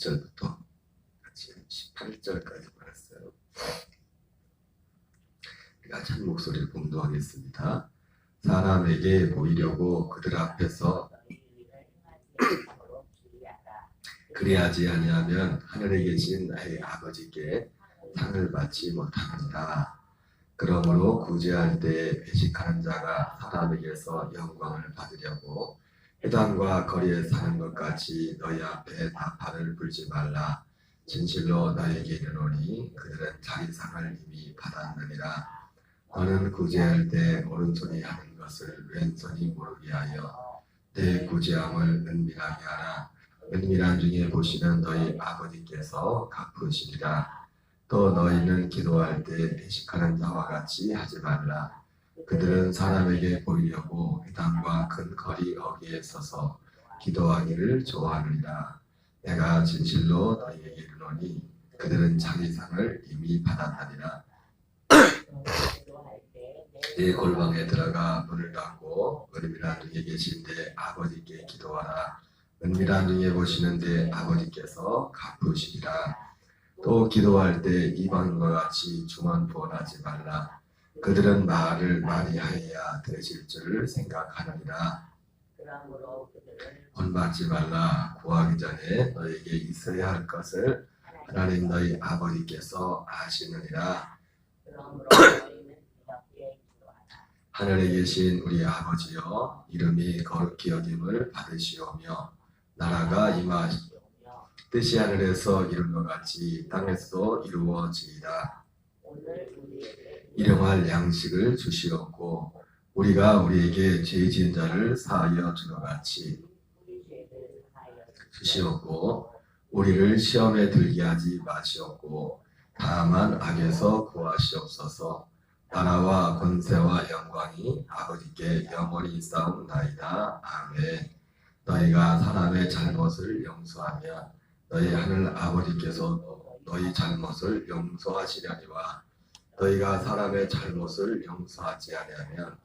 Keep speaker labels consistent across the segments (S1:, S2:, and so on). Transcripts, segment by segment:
S1: 1절부터 같이 18절까지 말씀 우리가 한 목소리를 봉독하겠습니다. 사람에게 보이려고 그들 앞에서 그리하지 아니하면 하늘에 계신 나의 아버지께 상을 받지 못하느니라. 그러므로 구제할 때 회식하는 자가 사람에게서 영광을 받으려고 회당과 거리에 사는 것 같이 너희 앞에 나팔을 불지 말라. 진실로 너에게 이르노니 그들은 자기 상을 이미 받았느니라. 너는 구제할 때 오른손이 하는 것을 왼손이 모르게 하여 내 구제함을 은밀하게 하라. 은밀한 중에 보시는 너희 아버지께서 갚으시리라. 또 너희는 기도할 때 회식하는 자와 같이 하지 말라. 그들은 사람에게 보이려고 회당과 큰 거리 어귀에 서서 기도하기를 좋아하느니라. 내가 진실로 너희에게 이르노니 그들은 자기 상을 이미 받았느니라. 네 골방에 들어가 문을 닫고 은밀한 중에 계신 내 아버지께 기도하라. 은밀한 중에 보시는 내 아버지께서 갚으시리라. 또 기도할 때 이방인과 같이 중언부언하지 말라. 그들은 말을 많이 하여야 들으실 줄을 생각하느니라. 본받지 말라. 구하기 전에 너에게 있어야 할 것을 하나님 너희 아버지께서 아시느니라. 하늘에 계신 우리 아버지여, 이름이 거룩히 여김을 받으시오며 나라가 임하시오. 뜻이 하늘에서 이룬 것 같이 땅에서도 이루어지이다. 일용할 양식을 주시옵고 우리가 우리에게 죄 지은 자를 사하여 준 것 같이 주시옵고 우리를 시험에 들게 하지 마시옵고 다만 악에서 구하시옵소서. 나라와 권세와 영광이 아버지께 영원히 있사옵나이다. 아멘. 너희가 사람의 잘못을 용서하면 너희 하늘 아버지께서도 너희 잘못을 용서하시려니와 너희가 사람의 잘못을 용서하지 아니하면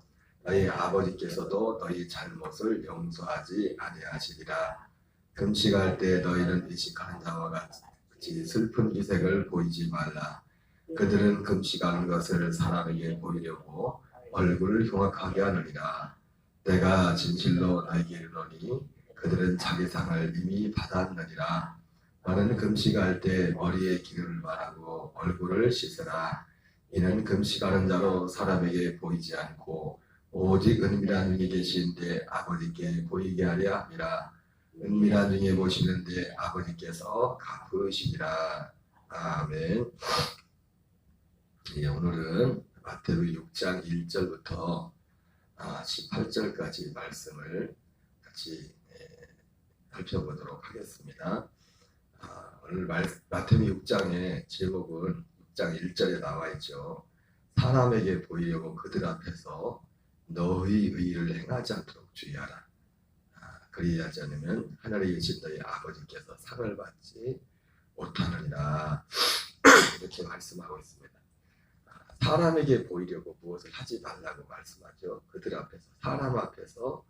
S1: 너희 아버지께서도 너희 잘못을 용서하지 아니하시리라. 금식할 때 너희는 의식하는 자와 같이 슬픈 기색을 보이지 말라. 그들은 금식하는 것을 사람에게 보이려고 얼굴을 흉악하게 하느니라. 내가 진실로 너에게 이르노니 그들은 자기 상을 이미 받았느니라. 너는 금식할 때 머리에 기름을 바르고 얼굴을 씻으라. 이는 금식하는 자로 사람에게 보이지 않고 오직 은밀한 중에 계신 내 아버지께 보이게 하려 함이라. 은밀한 중에 보시는 내 아버지께서 갚으시리라. 아멘. 오늘은 마태복음 6장 1절부터 18절까지 말씀을 같이 살펴보도록 하겠습니다. 오늘 마태복음 6장의 제목은 6장 1절에 나와 있죠. 사람에게 보이려고 그들 앞에서 너희 의를 행하지 않도록 주의하라. 그리하지 않으면 하늘에 계신 너희 아버지께서 상을 받지 못하느니라. 이렇게 말씀하고 있습니다. 사람에게 보이려고 무엇을 하지 말라고 말씀하죠. 그들 앞에서, 사람 앞에서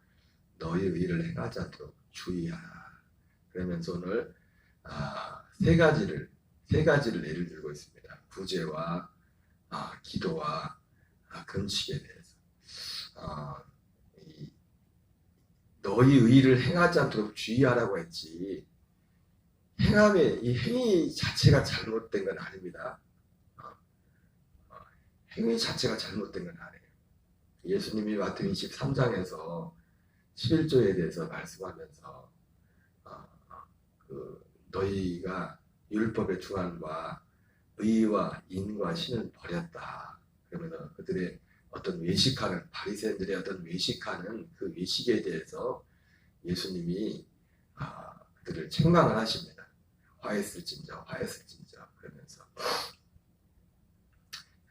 S1: 너희 의를 행하지 않도록 주의하라. 그러면서 오늘 세 가지를 예를 들고 있습니다. 구제와 기도와 금식에 대해서 너희 의를 행하지 않도록 주의하라고 했지, 이 행위 자체가 잘못된 건 아닙니다. 행위 자체가 잘못된 건 아니에요. 예수님이 마태복음 23장에서 11조에 대해서 말씀하면서 너희가 율법의 주관과 의와 인과 신을 버렸다. 그러면 그들의 어떤 외식하는, 바리새인들의 어떤 외식하는 그 외식에 대해서 예수님이 그들을 책망을 하십니다. 화했을진저 그러면서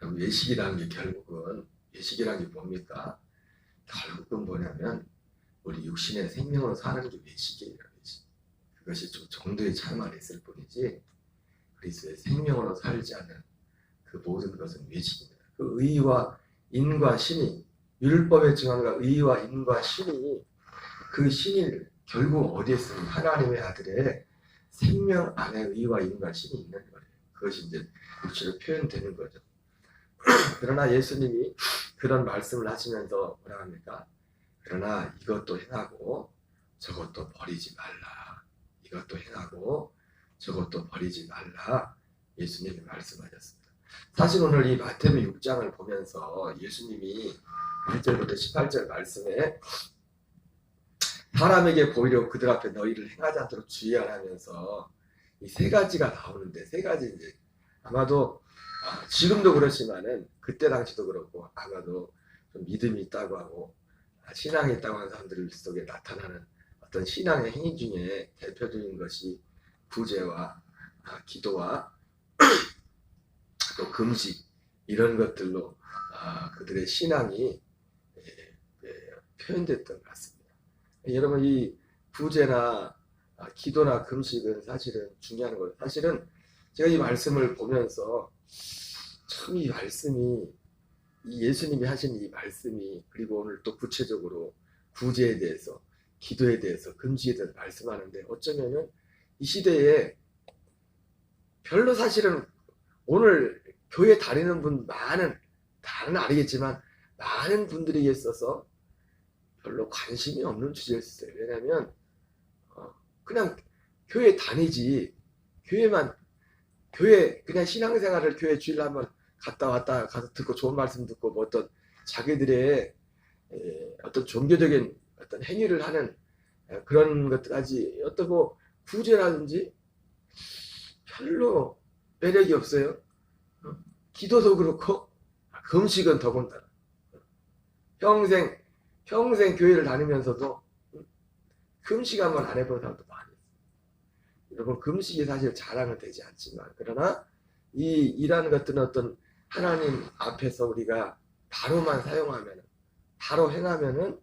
S1: 외식이라는 게 결국은, 외식이라는 게 뭡니까? 결국은 뭐냐면 우리 육신의 생명으로 사는 게 외식이에요. 그것이 좀 정도의 차이만 있을 뿐이지 그리스도의 생명으로 살지 않는 그 모든 것은 외식입니다. 그 의와 인과 신이, 율법의 증언과 의와 인과 신이, 그 신이 결국 어디에 있습니까? 하나님의 아들의 생명 안에 의와 인과심이 있는 거예요. 그것이 이제 구체로 표현되는 거죠. 그러나 예수님이 그런 말씀을 하시면서 뭐라 합니까? 그러나 이것도 행하고 저것도 버리지 말라. 이것도 행하고 저것도 버리지 말라. 예수님이 말씀하셨습니다. 사실 오늘 이 마태복음 6장을 보면서 예수님이 1절부터 18절 말씀에 사람에게 보이려고 그들 앞에 너희를 행하지 않도록 주의하라면서 이 세 가지가 나오는데, 세 가지 이제 아마도 지금도 그렇지만은 그때 당시도 그렇고 아마도 좀 믿음이 있다고 하고 신앙이 있다고 하는 사람들 속에 나타나는 어떤 신앙의 행위 중에 대표적인 것이 구제와 기도와 또 금식, 이런 것들로 그들의 신앙이 표현됐던 것 같습니다. 여러분, 이 구제나 기도나 금식은 사실은 중요한 거예요. 사실은 제가 이 말씀을 보면서 참 이 말씀이, 이 예수님이 하신 이 말씀이, 그리고 오늘 또 구체적으로 구제에 대해서, 기도에 대해서, 금식에 대해서 말씀하는데, 어쩌면은 이 시대에 별로 사실은 오늘 교회 다니는 분 많은, 다는 아니겠지만 많은 분들에게 있어서 별로 관심이 없는 주제일 수 있어요. 왜냐하면 그냥 교회 다니지, 교회 그냥 신앙생활을 교회 주일 한번 갔다 왔다 가서 듣고 좋은 말씀 듣고 뭐 어떤 자기들의 어떤 종교적인 어떤 행위를 하는 그런 것들까지, 어떤 뭐 구제라든지 별로 매력이 없어요. 기도도 그렇고 금식은 더군다나 평생 교회를 다니면서도 금식 한번 안 해본 사람도 많이 있어요. 여러분, 금식이 사실 자랑은 되지 않지만, 그러나 이라는 것들은 어떤 하나님 앞에서 우리가 바로만 사용하면, 바로 행하면은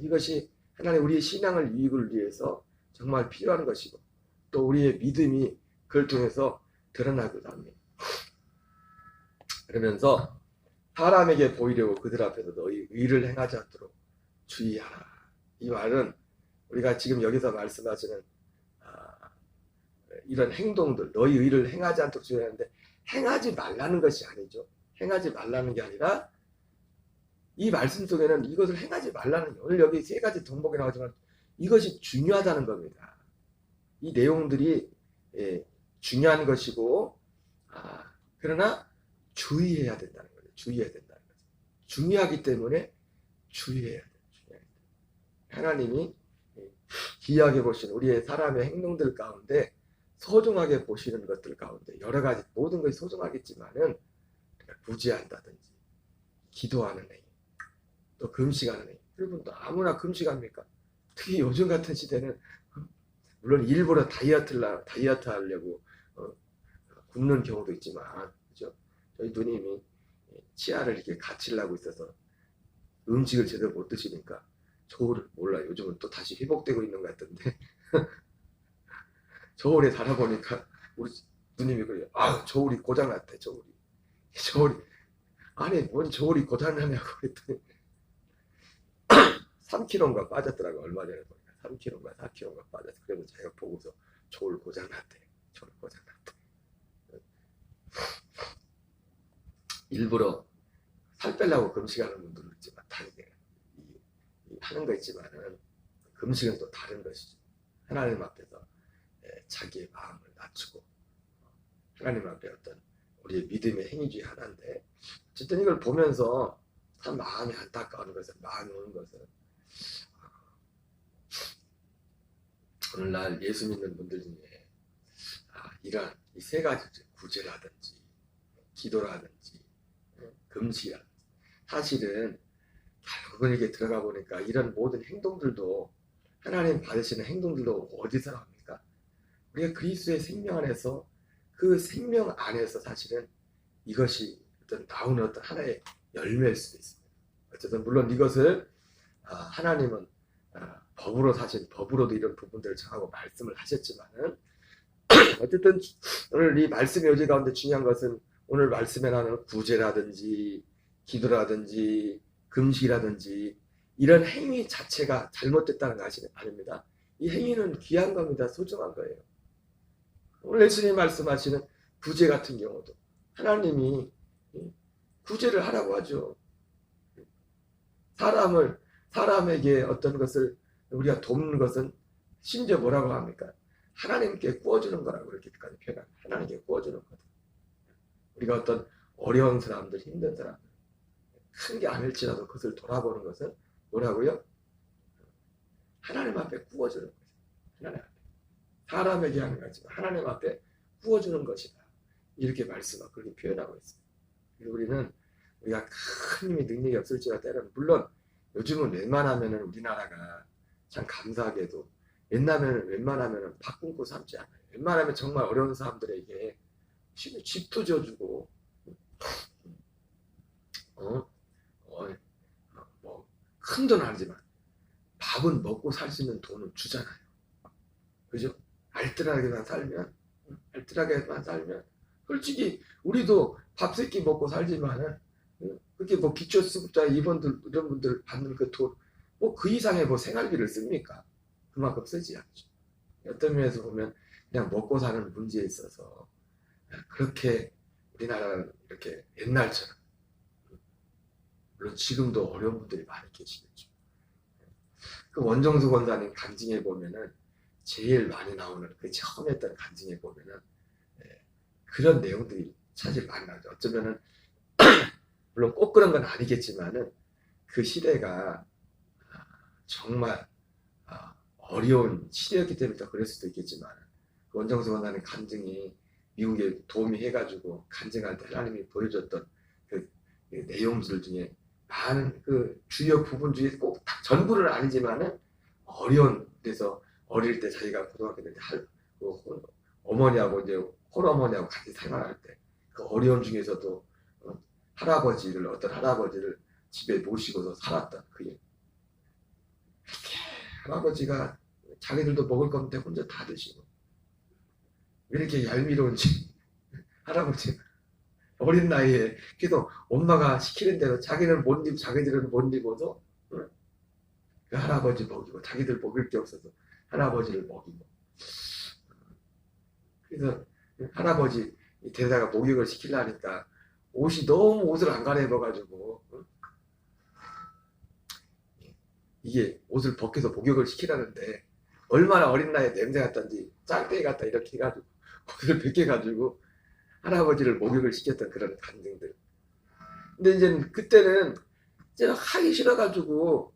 S1: 이것이 하나님 우리의 신앙을 유익을 위해서 정말 필요한 것이고, 또 우리의 믿음이 그걸 통해서 드러나기도 합니다. 그러면서 사람에게 보이려고 그들 앞에서 너희 의를 행하지 않도록 주의하라. 이 말은 우리가 지금 여기서 말씀하시는 이런 행동들, 너희 의를 행하지 않도록 주의하는데, 행하지 말라는 것이 아니죠. 행하지 말라는 게 아니라 이 말씀 속에는 이것을 행하지 말라는, 오늘 여기 세 가지 동복이 나오지만 이것이 중요하다는 겁니다. 이 내용들이 중요한 것이고, 그러나 주의해야 된다는 거죠. 주의해야 된다는 거죠. 중요하기 때문에 주의해야 돼요. 하나님이 귀하게 보시는 우리의 사람의 행동들 가운데, 소중하게 보시는 것들 가운데 여러 가지, 모든 것이 소중하겠지만은 구제한다든지 기도하는 행위, 또 금식하는 행위. 여러분, 또 아무나 금식합니까? 특히 요즘 같은 시대는 물론 일부러 다이어트 하려고 굶는 경우도 있지만, 그죠? 저희 누님이 치아를 이렇게 갖추려고 있어서 음식을 제대로 못 드시니까 저울을, 몰라, 요즘은 또 다시 회복되고 있는 것 같던데 저울에 달아보니까 우리 누님이 그래요. 저울이 고장났대. 저울이 아니 뭔 저울이 고장나냐고 그랬더니 3kg가 빠졌더라고. 얼마 전에 보니까 3kg가 4kg가 빠졌어. 그래서 제가 보고서 저울 고장났대. 일부러 살 빼려고 금식하는 분들도 있지만, 다르게 하는 거 있지만은 금식은 또 다른 것이죠. 하나님 앞에서 자기의 마음을 낮추고 하나님 앞에 어떤 우리의 믿음의 행위 중에 하나인데, 어쨌든 이걸 보면서 참 마음이 안타까운 것은, 마음이 오는 것은, 오늘날 예수 믿는 분들 중에 이러한 이 세 가지, 구제라든지 기도라든지 금식이라든지, 사실은 결국은 이게 들어가 보니까 이런 모든 행동들도, 하나님 받으시는 행동들도 어디서 나옵니까? 우리가 그리스도의 생명 안에서, 그 생명 안에서 사실은 이것이 어떤 나오는 어떤 하나의 열매일 수도 있습니다. 어쨌든 물론 이것을 하나님은 법으로, 사실 법으로도 이런 부분들을 정하고 말씀을 하셨지만은 어쨌든 오늘 이 말씀의 요지 가운데 중요한 것은, 오늘 말씀에 나오는 구제라든지 기도라든지 금식이라든지 이런 행위 자체가 잘못됐다는 것이 아닙니다. 이 행위는 귀한 겁니다. 소중한 거예요. 오늘 예수님이 말씀하시는 구제 같은 경우도 하나님이 구제를 하라고 하죠. 사람에게 어떤 것을 우리가 돕는 것은 심지어 뭐라고 합니까? 하나님께 구워주는 거라고 이렇게까지 표현합니다. 하나님께 구워주는 거다. 우리가 어떤 어려운 사람들, 힘든 사람들, 큰 게 아닐지라도 그것을 돌아보는 것은 뭐라고요? 하나님 앞에 구워주는 거죠. 하나님 앞에. 사람에게 하는 거지만 하나님 앞에 구워주는 것이다. 이렇게 말씀하고 그렇게 표현하고 있습니다. 우리는 우리가 큰 힘이 능력이 없을지라도 때로는 물론 요즘은 웬만하면은 우리나라가 참 감사하게도 웬만하면은 밥 굶고 삶지 않아요. 웬만하면 정말 어려운 사람들에게 집도 줘주고 뭐 큰 돈은 아니지만 밥은 먹고 살 수 있는 돈은 주잖아요. 그죠? 알뜰하게만 살면 솔직히 우리도 밥 세 끼 먹고 살지만은 그렇게 뭐 기초수급자 이분들 이런 분들 받는 그 돈 뭐 그 이상의 뭐 생활비를 씁니까? 그만큼 쓰지 않죠. 어떤 면에서 보면 그냥 먹고 사는 문제에 있어서 그렇게 우리나라는 이렇게 옛날처럼 물론 지금도 어려운 분들이 많이 계시겠죠. 그 원정수 권사님 간증에 보면은 제일 많이 나오는 그 처음 했던 간증에 보면은 그런 내용들이 사실 많이 나오죠. 어쩌면은 물론 꼭 그런 건 아니겠지만은 그 시대가 정말 어려운 시대였기 때문에 더 그럴 수도 있겠지만 그 원정수 권사님 간증이 미국에 도움이 해가지고 간증할 때 하나님이 보여줬던 그 내용들 중에 많은 그 주요 부분 중에 꼭 전부는 아니지만은 어려운 데서 어릴 때 자기가 고등학교 때 어머니하고 이제 홀어머니하고 같이 생활할 때 그 어려운 중에서도 어떤 할아버지를 집에 모시고서 살았던 그 일. 할아버지가 자기들도 먹을 건데 혼자 다 드시고 왜 이렇게 얄미로운지 할아버지 어린 나이에 계속 엄마가 시키는 대로 자기들은 못 입어서 그 할아버지 먹이고 자기들 먹을 게 없어서 할아버지를 먹이고 그래서 할아버지 데려다가 목욕을 시키려니까 옷이 너무 옷을 안 갈아입어가지고 이게 옷을 벗겨서 목욕을 시키라는데 얼마나 어린 나이에 냄새 같던지 짝대기 같다 이렇게 해가지고 옷을 벗겨가지고 할아버지를 목욕을 시켰던 그런 간증들. 근데 이제 그때는 이제 하기 싫어가지고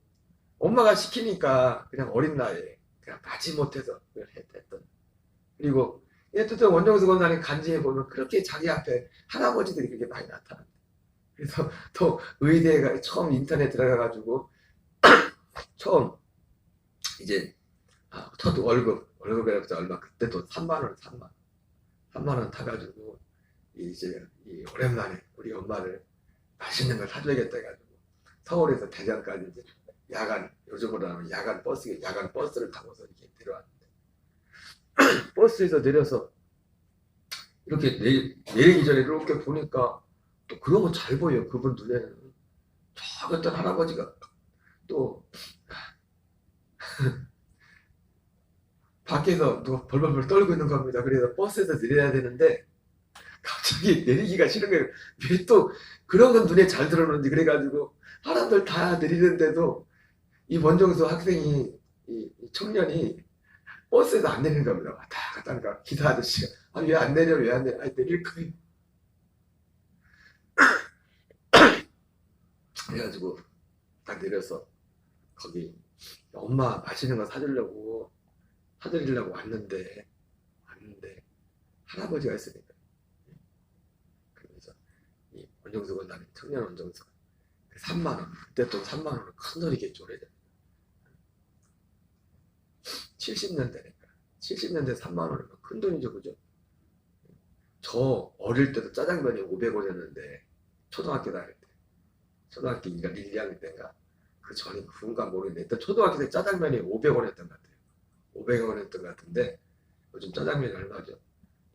S1: 엄마가 시키니까 그냥 어린 나이에 그냥 마지못해서 그걸 했던. 그리고 또 원정수 권사님 간증해 보면 그렇게 자기 앞에 할아버지들이 그렇게 많이 나타납니다. 그래서 또 의대가 처음 인터넷 들어가가지고 처음 이제 첫 월급에서 얼마 그때 또 3만 원 타가지고 이제 오랜만에 우리 엄마를 맛있는 걸 사줘야겠다 해가지고 서울에서 대전까지 이제 요즘으로 하면 야간 버스를 타고서 이렇게 내려왔는데 버스에서 내려서 이렇게 내리기 전에 이렇게 보니까 또 그런 거 잘 보여요. 그분 눈에는 저 어떤 할아버지가 또 밖에서 누가 벌벌벌 떨고 있는 겁니다. 그래서 버스에서 내려야 되는데 갑자기 내리기가 싫은 거예요. 왜 또 그런 건 눈에 잘 들어오는지 그래가지고 사람들 다 내리는데도 이 원정수 학생이 이 청년이 버스에서 안 내리는 겁니다. 왔다 갔다 하니까 기사 아저씨가 왜 안 내려 내릴 거예요. 그래가지고 딱 내려서 거기 엄마 맛있는 거 사드리려고 왔는데 할아버지가 있으니까 그래서 이 원정수 권사님 청년 원정수 3만 원 그때 또 3만 원은 큰 돈이겠죠. 오래전 70년대니까 70년대 3만 원이면 큰 돈이죠. 그죠? 저 어릴 때도 짜장면이 500원이었는데 초등학교 다닐 때 초등학교 1, 2학년 때인가 그 전이 그런가 모르겠는데 일단 초등학교 때 짜장면이 500원이었던 것 같아요. 500원이었던 것 같은데 요즘 짜장면이 얼마죠?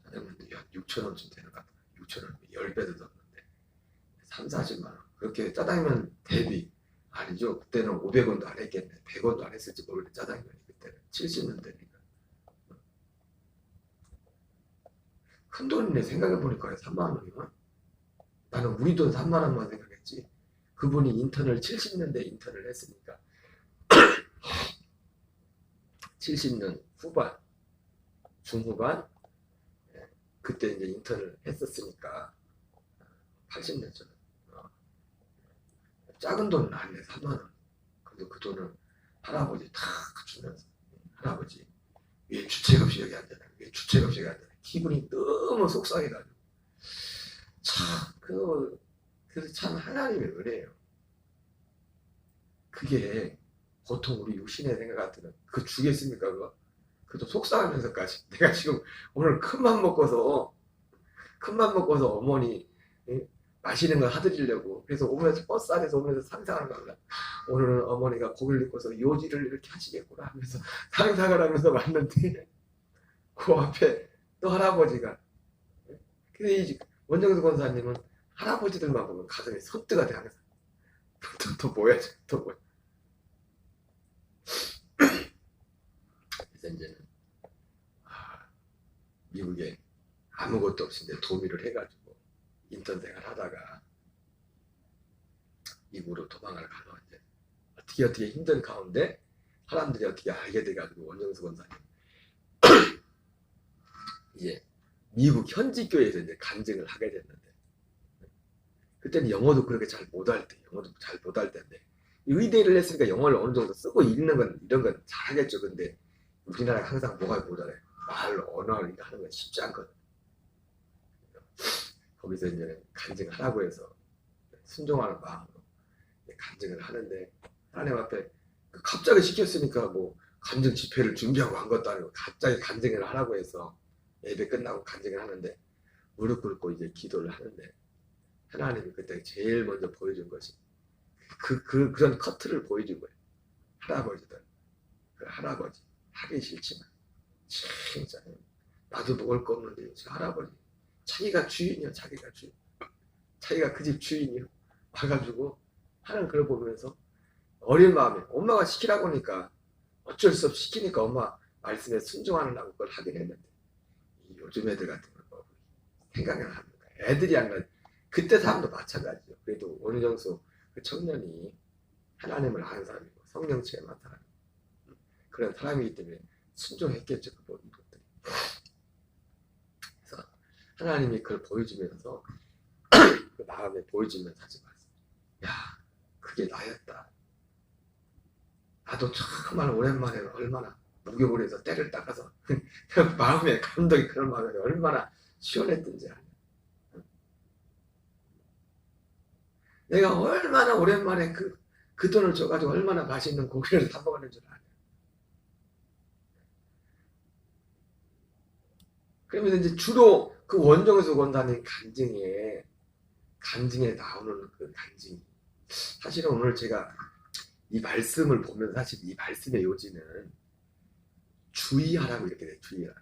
S1: 짜장면도 한 6,000원쯤 되는 것 같아요. 6,000원 10배도 넘는데 3, 40만 원 그렇게 짜장면 대비 아니죠. 그때는 500원도 안 했겠네. 100원도 안 했을지 모르겠는데 짜장면이 그때는 70년대니까 큰 돈인데 생각해보니까 3만 원이면 나는 우리 돈 3만 원만 생각했지. 그분이 인턴을 70년대 인턴을 했으니까 70년 후반 중후반 그때 이제 인턴을 했었으니까 80년 전에 작은 돈은 아니네 3만 원. 근데 그 돈을 할아버지 다 주면서 할아버지 왜 주책 없이 여기 앉아라. 왜 주책 없이 여기 앉아라. 기분이 너무 속상해가지고 그래서 참 하나님의 은혜예요. 그게 보통 우리 육신의 생각 같으면 그 주겠습니까 그거? 그래도 속상하면서까지 내가 지금 오늘 큰맘 먹고서 어머니 맛있는 걸 사드리려고 그래서 오면서 버스 안에서 오면서 상상을 하려 오늘은 어머니가 고기를 입고서 요지를 이렇게 하시겠구나 하면서 상상을 하면서 왔는데 그 앞에 또 할아버지가 근데 이 원정수 권사님은 할아버지들만 보면 가슴이 선뜨가 돼 항상 또 뭐야 또 뭐야 그래서 이제는 미국에 아무것도 없이 이제 도미를 해가지고 인턴 생활 하다가 미국으로 도망을 가서 이제 어떻게 힘든 가운데 사람들이 어떻게 알게 돼가지고 원정수 권사님 이제 미국 현지 교회에서 이제 간증을 하게 됐는데 그때는 영어도 그렇게 잘 못할 때인데 의대를 했으니까 영어를 어느 정도 쓰고 읽는 건 이런 건 잘하겠죠. 근데 우리나라가 항상 뭐가 모자래 말 언어를 하는 건 쉽지 않거든. 거기서 이제 간증을 하라고 해서 순종하는 마음으로 간증을 하는데 하나님 앞에 갑자기 시켰으니까 뭐 간증 집회를 준비하고 한 것도 아니고 갑자기 간증을 하라고 해서 예배 끝나고 간증을 하는데 무릎 꿇고 이제 기도를 하는데 하나님이 그때 제일 먼저 보여준 것이 그런 커트를 보여준 거예요. 할아버지들 그 할아버지 하기 싫지만 진짜 나도 먹을 거 없는데 저 할아버지 자기가 주인이요. 자기가 그 집 주인이요. 와가지고 하는 걸 보면서 어린 마음에 엄마가 시키라고 하니까 어쩔 수 없이 시키니까 엄마 말씀에 순종하느라고 그걸 하긴 했는데 요즘 애들 같은 거 생각이 안 합니다. 애들이 안 가. 그때 사람도 마찬가지죠. 그래도 원정수 그 청년이 하나님을 아는 사람이고 성령 체험한 사람 그런 사람이기 때문에 순종했겠죠. 그 모든 것들이. 그래서 하나님이 그걸 보여주면서 그 마음에 보여주면서 하지 마세요. 야, 그게 나였다. 나도 정말 오랜만에 얼마나 목욕을 해서 때를 닦아서 마음의 감동이 그런 마음에 얼마나 시원했던지 아냐. 내가 얼마나 오랜만에 그 돈을 줘가지고 얼마나 맛있는 고기를 사 먹었는 줄 아냐. 그러면서 이제 주로 그 원정수 권사님 간증에 나오는 그 간증이 사실은 오늘 제가 이 말씀을 보면 사실 이 말씀의 요지는 주의하라고 이렇게 돼. 주의하라.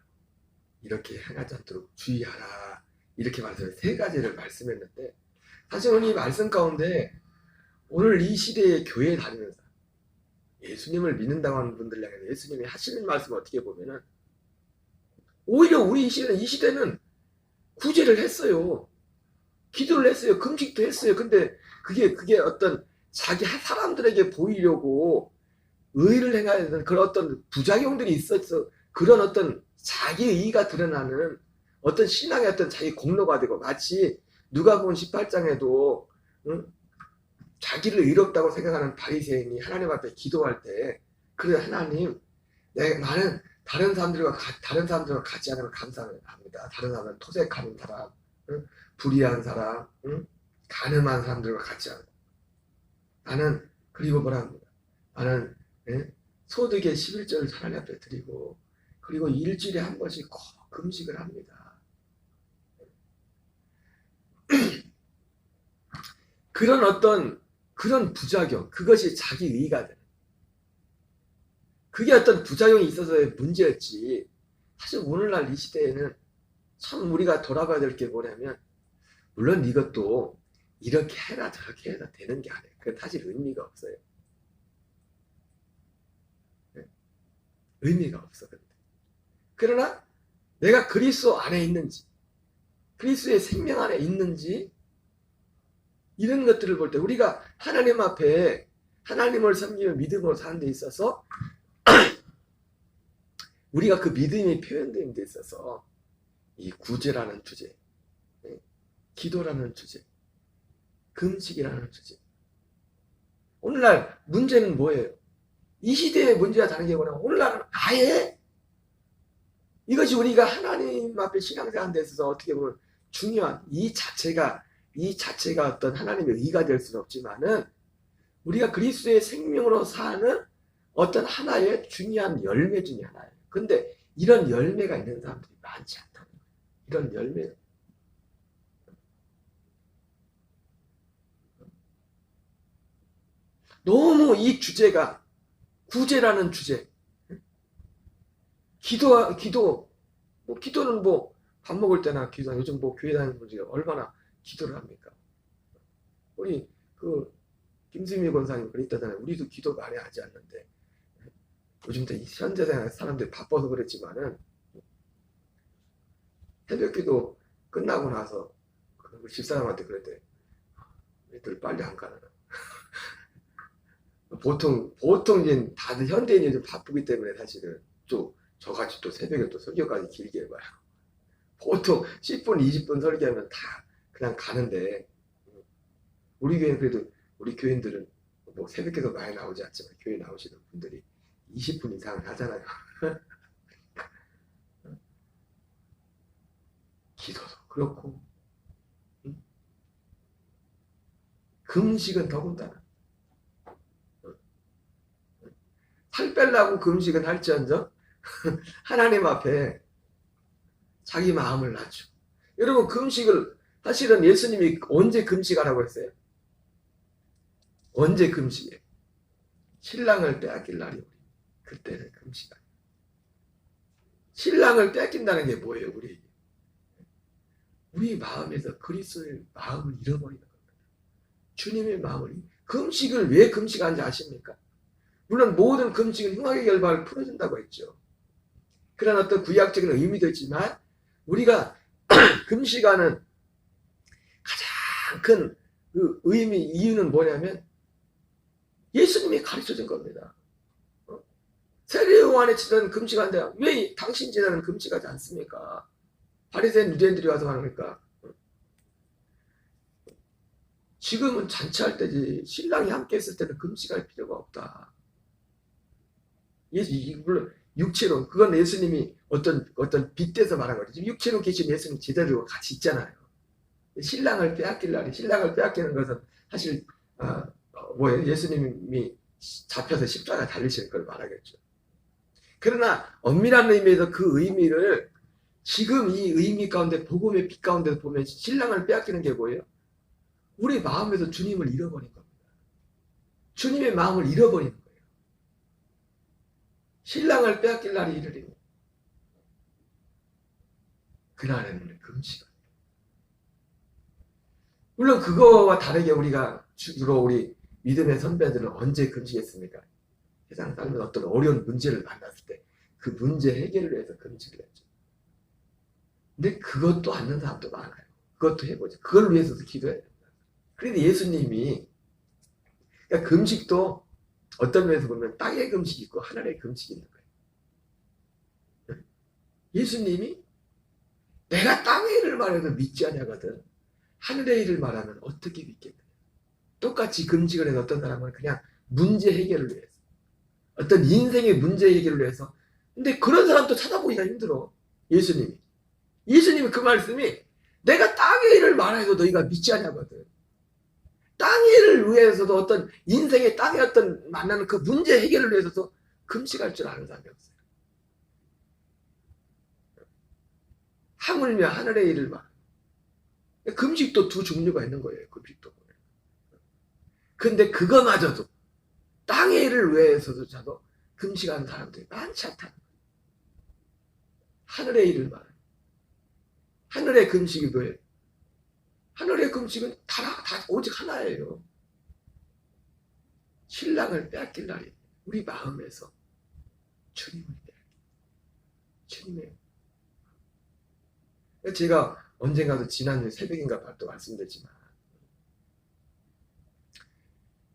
S1: 이렇게 행하지 않도록 주의하라. 이렇게 말씀을 세 가지를 말씀했는데 사실 오늘 이 말씀 가운데 오늘 이 시대의 교회에 다니면서 예수님을 믿는다고 하는 분들 향해서 예수님이 하시는 말씀을 어떻게 보면은 오히려 우리 이 시대는 구제를 했어요. 기도를 했어요. 금식도 했어요. 근데 그게 어떤 자기 사람들에게 보이려고 의를 행하는 그런 어떤 부작용들이 있었어. 그런 어떤 자기의가 드러나는 어떤 신앙의 어떤 자기 공로가 되고 마치 누가복음 18장에도 자기를 의롭다고 생각하는 바리새인이 하나님 앞에 기도할 때 그래 하나님 나는 다른 사람들과 같지 않으면 감사합니다. 다른 사람은 토색하는 사람, 불의한 사람, 가늠한 사람들과 같지 않아. 나는 그리고 뭐라 합니다. 나는 소득의 11조를 하나님 앞에 드리고 그리고 일주일에 한 번씩 꼭 금식을 합니다. 그런 부작용, 그것이 자기 의의가 되는. 그게 어떤 부작용이 있어서의 문제였지. 사실 오늘날 이 시대에는 참 우리가 돌아봐야 될 게 뭐냐면 물론 이것도 이렇게 해라 저렇게 해라 되는 게 아니에요. 그건 사실 의미가 없어요. 의미가 없어. 그러나 내가 그리스도 안에 있는지
S2: 그리스도의 생명 안에 있는지, 이런 것들을 볼 때 우리가 하나님 앞에 하나님을 섬기며 믿음으로 사는 데 있어서 우리가 그 믿음이 표현되는 데 있어서 이 구제라는 주제, 기도라는 주제, 금식이라는 주제. 오늘날 문제는 뭐예요? 이 시대의 문제와 다른 게 뭐냐면 오늘날은 아예 이것이 우리가 하나님 앞에 신앙생활하는 데 있어서 어떻게 보면 중요한 이 자체가 어떤 하나님의 의가 될 수는 없지만은 우리가 그리스도의 생명으로 사는 어떤 하나의 중요한 열매 중에 하나예요. 근데 이런 열매가 있는 사람들이 많지 않다는 거예요. 이런 열매. 너무 이 주제가 구제라는 주제. 기도는 뭐 밥 먹을 때나 요즘 뭐 교회 다니는 분들이 얼마나 기도를 합니까? 우리 그 김수미 권사님 그랬다잖아요. 우리도 기도 많이 하지 않는데 요즘 현재 사람들이 바빠서 그랬지만은 새벽기도 끝나고 나서 그 집사람한테 그랬대. 애들 빨리 안 가나. 보통 이제 다들 현대인이 좀 바쁘기 때문에 사실은 또 저같이 또 새벽에 또 설교까지 길게 해봐요. 보통 10분, 20분 설교하면 다 그냥 가는데 우리 교회는 그래도 우리 교인들은 뭐 새벽에도 많이 나오지 않지만 교회 나오시는 분들이 20분 이상을 하잖아요. 기도도 그렇고 금식은 더군다나 살 빼려고 금식은 할지언정 하나님 앞에 자기 마음을 낮추고. 여러분 금식을 사실은 예수님이 언제 금식하라고 했어요? 언제 금식해? 신랑을 빼앗길 날이 오리. 그때는 금식하라. 신랑을 뺏긴다는 게 뭐예요? 우리 마음에서 그리스도의 마음을 잃어버리는 겁니다. 주님의 마음을. 금식을 왜 금식하는지 아십니까? 물론 모든 금식은 흉악의 결박을 풀어준다고 했죠. 그런 어떤 구약적인 의미도 있지만 우리가 금식하는 가장 큰 그 이유는 뭐냐면 예수님이 가르쳐준 겁니다. 세례 요한의 제자는 금식한데 왜 당신 제자는 금식하지 않습니까? 바리새인 유대인들이 와서 하니까 지금은 잔치할 때지 신랑이 함께 있을 때는 금식할 필요가 없다. 물론 육체로 그건 예수님이 어떤 빗대서 말한 거죠. 지금 육체로 계신 예수님 제자들과 같이 있잖아요. 신랑을 빼앗길 날이 신랑을 빼앗기는 것은 사실 뭐예요? 예수님이 잡혀서 십자가 달리실 걸 말하겠죠. 그러나 엄밀한 의미에서 그 의미를 지금 이 의미 가운데 복음의 빛 가운데서 보면 신랑을 빼앗기는 게 뭐예요? 우리 마음에서 주님을 잃어버린 겁니다. 주님의 마음을 잃어버리는 거예요. 신랑을 빼앗길 날이 이르리니 그날에는 금식을. 물론 그거와 다르게 우리가 주로 우리 믿음의 선배들은 언제 금식했습니까? 세상 살면 어떤 어려운 문제를 만났을 때 그 문제 해결을 위해서 금식을 했죠. 근데 그것도 않는 사람도 많아요. 그것도 해보죠. 그걸 위해서도 기도해야 됩니다. 그런데 예수님이 그러니까 금식도 어떤 면에서 보면 땅의 금식이 있고 하늘의 금식이 있는 거예요. 예수님이 내가 땅의 일을 말해도 믿지 않냐거든 하늘의 일을 말하면 어떻게 믿겠느냐. 똑같이 금식을 해서 어떤 사람은 그냥 문제 해결을 위해서 어떤 인생의 문제 해결을 위해서. 근데 그런 사람도 찾아보기가 힘들어. 예수님이 그 말씀이 내가 땅의 일을 말해도 너희가 믿지 않냐거든. 땅의 일을 위해서도 어떤 인생의 땅의 어떤 만나는 그 문제 해결을 위해서도 금식할 줄 아는 사람이 없어요. 하물며 하늘의 일을 말. 금식도 두 종류가 있는 거예요. 금식도. 근데 그거마저도 땅의 일을 위해서조차도 금식하는 사람들이 많지 않다는 거예요. 하늘의 일을 말해요. 하늘의 금식이 뭐예요? 하늘의 금식은 다 오직 하나예요. 신랑을 빼앗길 날이 우리 마음에서 주님을 빼앗길. 주님의. 제가 언젠가도 지난주 새벽인가 또 말씀드렸지만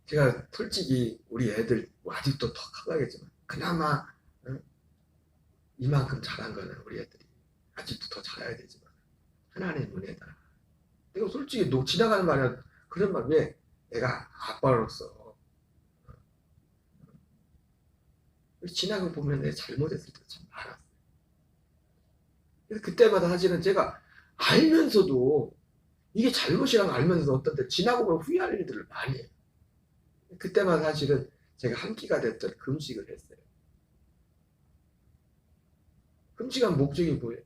S2: 제가 솔직히 우리 애들 뭐 아직도 더 커가겠지만 그나마 이만큼 잘한 거는 우리 애들이 아직도 더 잘해야 되지만 하나님의 은혜다. 내가 솔직히 지나가는 말이야 그런 말 왜 내가 아빠로서 지나가 보면 내가 잘못했을 때 참 많았어요. 그래서 그때마다 사실은 제가 알면서도 이게 잘못이라고 알면서도 어떤 때 지나고 보면 후회할 일들을 많이 해요. 그때마다 사실은 제가 한 끼가 됐던 금식을 했어요. 금식한 목적이 뭐예요?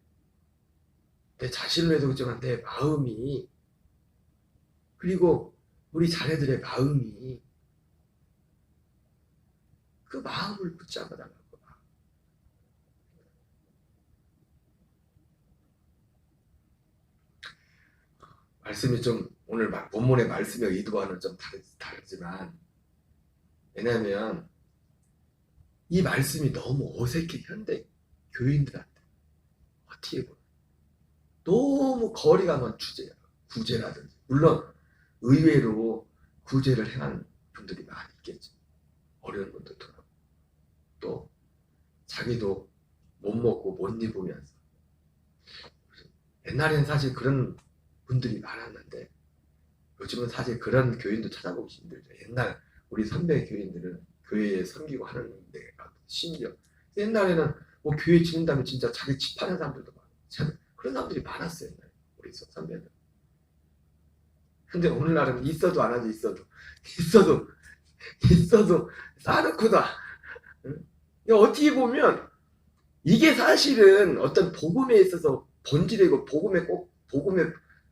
S2: 내 자신을 해도 그렇지만 내 마음이 그리고 우리 자녀들의 마음이 그 마음을 붙잡아 달라고. 말씀이 좀 오늘 본문의 말씀의 의도와는 좀 다르지만 왜냐하면 이 말씀이 너무 어색해 현대 교인들한테 어떻게 보면 너무 거리가 먼 주제야. 구제라든지 물론 의외로 구제를 행한 분들이 많이 있겠죠. 어려운 분들도 또 자기도 못 먹고 못 입으면서 옛날에는 사실 그런 분들이 많았는데 요즘은 사실 그런 교인도 찾아보기 힘들죠. 옛날 우리 선배 교인들은 교회에 섬기고 하는 데가 심지어 옛날에는 뭐 교회 지낸다면 진짜 자기 집 파는 사람들도 많고 참 그런 사람들이 많았어요. 옛날에 우리 선배는. 근데 오늘날은 있어도 안 하지 있어도 싸놓고다. 어떻게 보면 이게 사실은 어떤 복음에 있어서 본질이고 복음에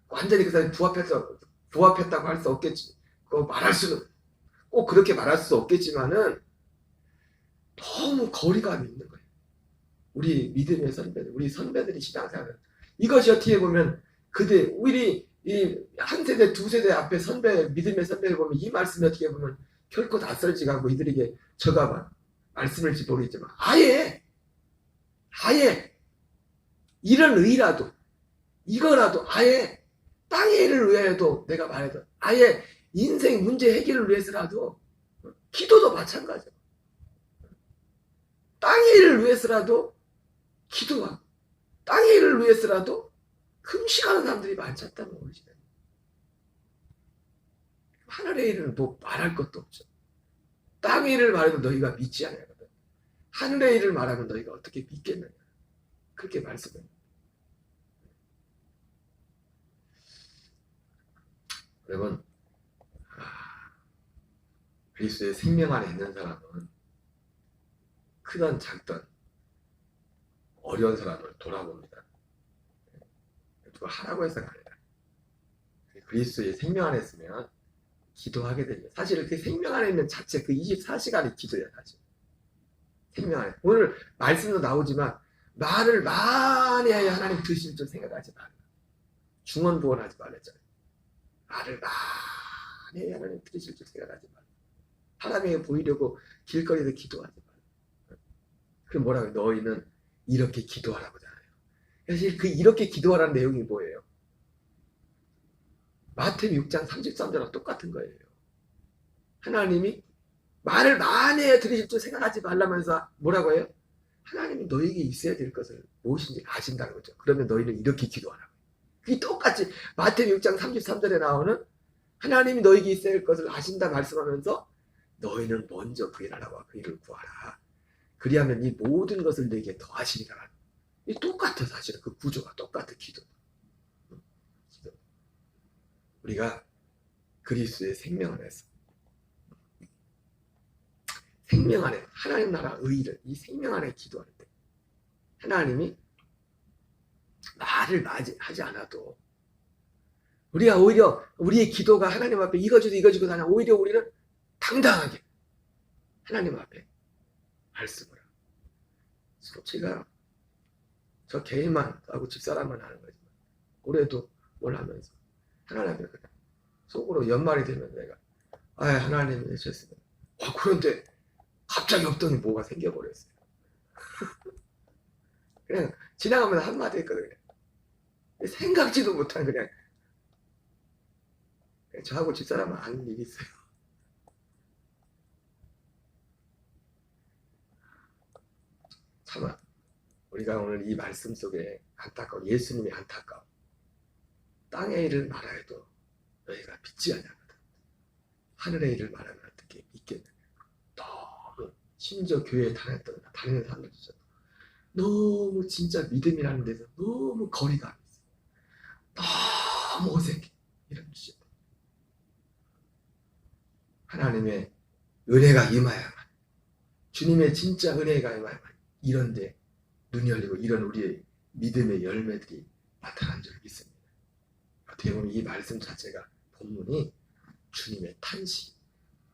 S2: 완전히 그 사람이 부합했다고 할 수 없겠지. 그거 말할 수는 꼭 그렇게 말할 수 없겠지만은 너무 거리감이 있는 거예요. 우리 믿음의 선배들, 우리 선배들이 신앙생활은 이것이 어떻게 보면 우리 이 한 세대, 두 세대 앞에 믿음의 선배를 보면 이 말씀이 어떻게 보면 결코 낯설지가 않고 이들에게 저가 말씀을지 모르겠지만 아예 이런 의라도 이거라도 아예 땅의 일을 위하여도 내가 말해도 아예 인생 문제 해결을 위해서라도 기도도 마찬가지야. 땅의 일을 위해서라도 기도하고 땅의 일을 위해서라도 금식하는 사람들이 많지 않다는 거지. 하늘의 일은 뭐 말할 것도 없죠. 땅의 일을 말해도 너희가 믿지 않거든. 하늘의 일을 말하면 너희가 어떻게 믿겠느냐. 그렇게 말씀해요. 여러분, 그리스도의 생명 안에 있는 사람은 크든 작든 어려운 사람을 돌아봅니다. 누가 하라고 해서가 아니라 그리스도의 생명 안에 있으면 기도하게 됩니다. 사실 그 생명 안에 있는 자체 그 24시간이 기도예요. 사실 생명 안에 오늘 말씀도 나오지만 말을 많이 해야 하나님 드실 줄 생각하지 말라. 중언부언하지 말랬잖아요. 말을 많이 해야 하나님 들으실 줄 생각하지 말라. 사람에게 보이려고 길거리에서 기도하지 말라. 그럼 뭐라고 해요? 너희는 이렇게 기도하라고 하잖아요. 사실 그 이렇게 기도하라는 내용이 뭐예요? 마태복음 6장 33절랑 똑같은 거예요. 하나님이 말을 많이 해 들으실 줄 생각하지 말라면서 뭐라고 해요? 하나님이 너에게 있어야 될 것을 무엇인지 아신다는 거죠. 그러면 너희는 이렇게 기도하라고. 그게 똑같이 마태복음 6장 33절에 나오는 하나님이 너에게 있어야 할 것을 아신다 말씀하면서 너희는 먼저 그 일 하라고 그 일을 구하라. 그리하면 이 모든 것을 내게 더하시리라. 이 똑같아. 사실은 그 구조가 똑같아. 기도. 우리가 그리스도의 생명 안에서 생명 안에 하나님 나라 의를 이 생명 안에 기도할 때 하나님이 말을 하지 않아도 우리가 오히려 우리의 기도가 하나님 앞에 이거 주고 하냐 오히려 우리는 당당하게 하나님 앞에 말씀을 하고 제가 저 개인만 하고 집사람만 하는 거지만 올해도 뭘 하면서 하나님 앞에 그냥 속으로 연말이 되면 내가 하나님 해주셨으면 그런데 갑자기 없더니 뭐가 생겨버렸어요. 그냥 지나가면서 한마디 했거든요. 생각지도 못한 그냥 저하고 집사람은 아는 일이 있어요. 참 우리가 오늘 이 말씀 속에 안타까워 예수님이 안타까워 땅의 일을 말하여도 너희가 믿지 않냐거든. 하늘의 일을 말하면 어떻게 믿겠느냐. 너무 심지어 교회에 다니는 사람들도 너무 진짜 믿음이라는 데서 너무 거리가 있어요. 너무 어색해. 이런 주제. 하나님의 은혜가 임하야만, 주님의 진짜 은혜가 임하야만 이런데 눈이 열리고 이런 우리의 믿음의 열매들이 나타난 줄 믿습니다. 어떻게 보면 이 말씀 자체가 본문이 주님의 탄식,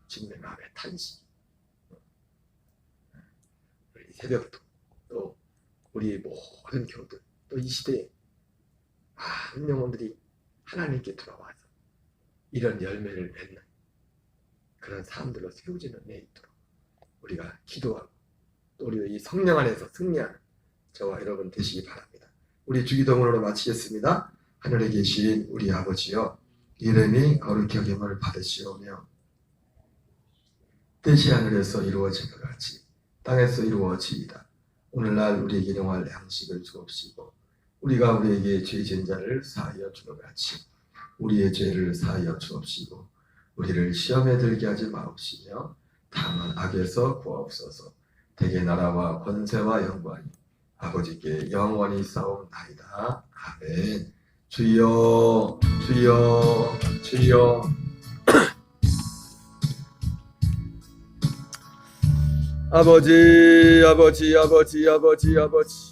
S2: 주님의 마음의 탄식. 이 새벽도 또 우리 모든 교우들 또 이 시대에 많은 영혼들이 하나님께 돌아와서 이런 열매를 맺는 그런 사람들로 세워지는 데 있도록 우리가 기도하고 또 우리 이 성령 안에서 승리하는 저와 여러분 되시기 바랍니다. 우리 주기도문으로 마치겠습니다. 하늘에 계신 우리 아버지여, 이름이 거룩히 여김을 받으시오며 뜻이 하늘에서 이루어진 것 같이 땅에서 이루어지이다. 오늘날 우리에게 일용할 양식을 주옵시고 우리가 우리에게 죄 지은 자를 사하여 주는 것 같이 우리의 죄를 사하여 주옵시고 우리를 시험에 들게 하지 마옵시며 다만 악에서 구하옵소서. 대개 나라와 권세와 영광이 아버지께 영원히 싸움나이다. 아멘. 주여 주여 주여. 아버지 아버지 아버지 아버지 아버지